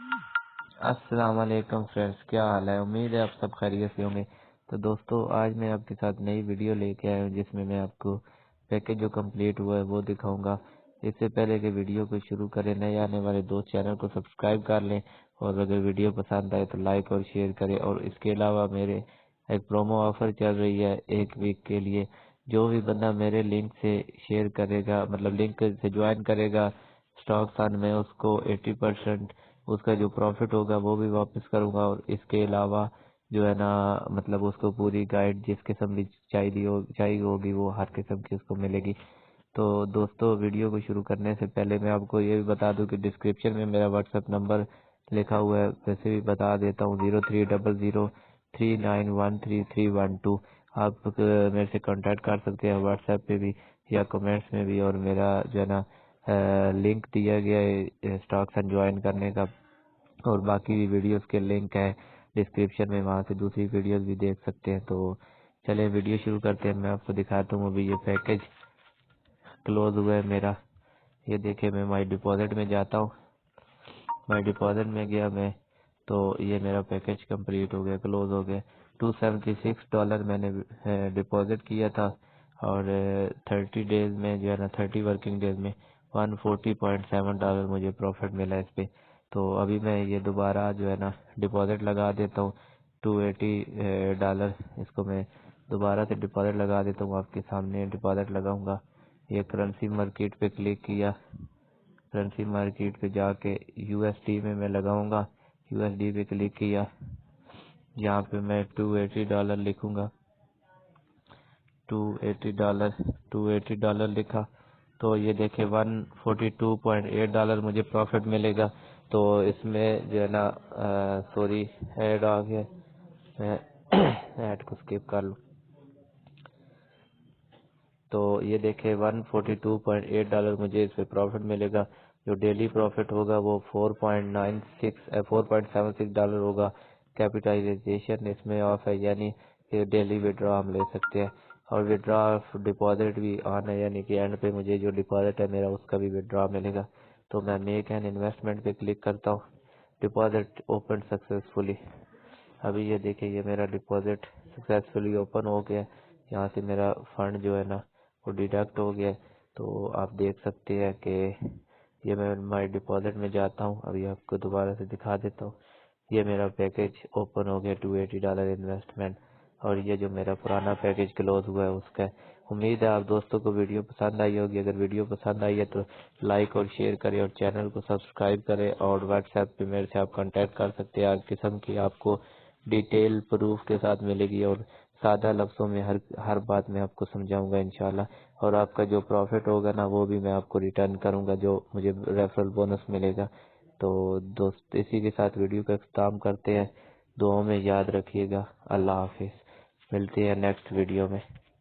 السلام علیکم فرینڈس، کیا حال ہے؟ امید ہے آپ سب خیریت سے ہوں گے۔ تو دوستو، آج میں آپ کے ساتھ نئی ویڈیو لے کے آیا ہوں جس میں آپ کو پیکج جو کمپلیٹ ہوا ہے وہ دکھاؤں گا۔ اس سے پہلے کہ ویڈیو کو شروع کریں، نئے آنے والے دوست چینل کو سبسکرائب کر لیں، اور اگر ویڈیو پسند آئے تو لائک اور شیئر کریں۔ اور اس کے علاوہ میرے ایک پرومو آفر چل رہی ہے 1 ویک کے لیے۔ جو بھی بندہ میرے لنک سے شیئر کرے گا، مطلب لنک سے جوائن کرے گا اسٹاک سن میں، اس کو 80% اس کا جو پروفٹ ہوگا وہ بھی واپس کروں گا۔ اور اس کے علاوہ جو ہے نا، مطلب اس کو پوری گائیڈ جس قسم بھی چاہیے ہوگی وہ ہر قسم کی اس کو ملے گی۔ تو دوستو، ویڈیو کو شروع کرنے سے پہلے میں آپ کو یہ بھی بتا دوں کہ ڈسکرپشن میں میرا واٹس ایپ نمبر لکھا ہوا ہے، ویسے بھی بتا دیتا ہوں 030039131312۔ آپ میرے سے کانٹیکٹ کر سکتے ہیں واٹس ایپ پہ بھی یا کمنٹس میں بھی، اور میرا جو ہے نا لنک دیا گیا ہے اسٹاک سن جوائن کرنے کا، اور باقی بھی ویڈیوز کے لنک ہے ڈسکرپشن میں، وہاں سے دوسری ویڈیوز بھی دیکھ سکتے ہیں۔ تو چلیں ویڈیو شروع کرتے ہیں۔ میں آپ کو دکھاتا ہوں ابھی یہ پیکج کلوز ہوا ہے میرا۔ یہ دیکھیں، میں مائی ڈپازٹ میں جاتا ہوں، مائی ڈپازٹ میں گیا میں، تو یہ میرا پیکج کمپلیٹ ہو گیا، کلوز ہو گیا۔ $276 میں نے ڈپازٹ کیا تھا، اور 30 ڈیز میں جو ہے نا 30 ورکنگ ڈیز میں $140.7 مجھے پروفٹ ملا اس پہ۔ تو ابھی میں یہ دوبارہ جو ہے نا ڈپازٹ لگا دیتا ہوں $280۔ اس کو میں دوبارہ سے ڈپازٹ لگا دیتا ہوں، آپ کے سامنے ڈپازٹ لگاؤں گا۔ یہ کرنسی مارکیٹ پہ کلک کیا، کرنسی مارکیٹ پہ جا کے USD میں لگاؤں گا، USD پہ کلک کیا، یہاں پہ میں $280 لکھوں گا، $280 لکھا۔ تو یہ دیکھیں $142.8 مجھے پروفٹ ملے گا۔ تو اس میں جو ہے نا سوری ایڈ آ گیا، میں ایڈ کو سکپ کر لوں۔ تو یہ دیکھیں $142.8 مجھے اس پہ پروفٹ ملے گا۔ جو ڈیلی پروفٹ ہوگا وہ $4.76 ہوگا۔ کیپیٹلائزیشن اس میں آف ہے، یعنی کہ ڈیلی وڈرا ہم لے سکتے ہیں، اور وڈرا ڈپازٹ بھی آن ہے، یعنی کہ اینڈ پہ مجھے جو ڈپازٹ ہے میرا اس کا بھی وڈرا ملے گا۔ تو میں میک این انویسٹمنٹ پہ کلک کرتا ہوں، ڈپازٹ اوپن سکسیسفلی۔ ابھی یہ دیکھیں، یہ میرا ڈپازٹ سکسیسفلی اوپن ہو گیا، یہاں سے میرا فنڈ جو ہے نا وہ ڈیڈکٹ ہو گیا۔ تو آپ دیکھ سکتے ہیں کہ یہ میں مائی ڈپازٹ میں جاتا ہوں، ابھی آپ کو دوبارہ سے دکھا دیتا ہوں۔ یہ میرا پیکج اوپن ہو گیا $280 انویسٹمنٹ، اور یہ جو میرا پرانا پیکج کلوز ہوا ہے اس کا ہے۔ امید ہے آپ دوستوں کو ویڈیو پسند آئی ہوگی۔ اگر ویڈیو پسند آئی ہے تو لائک اور شیئر کریں، اور چینل کو سبسکرائب کریں، اور واٹس ایپ پہ میرے سے آپ کانٹیکٹ کر سکتے ہیں۔ ہر قسم کی آپ کو ڈیٹیل پروف کے ساتھ ملے گی، اور سادہ لفظوں میں ہر بات میں آپ کو سمجھاؤں گا انشاءاللہ۔ اور آپ کا جو پروفٹ ہوگا نا وہ بھی میں آپ کو ریٹرن کروں گا، جو مجھے ریفرل بونس ملے گا۔ تو دوست، اسی کے ساتھ ویڈیو کا اختتام کرتے ہیں۔ دعاؤں میں یاد رکھیے گا۔ اللہ حافظ، ملتے ہیں نیکسٹ ویڈیو میں۔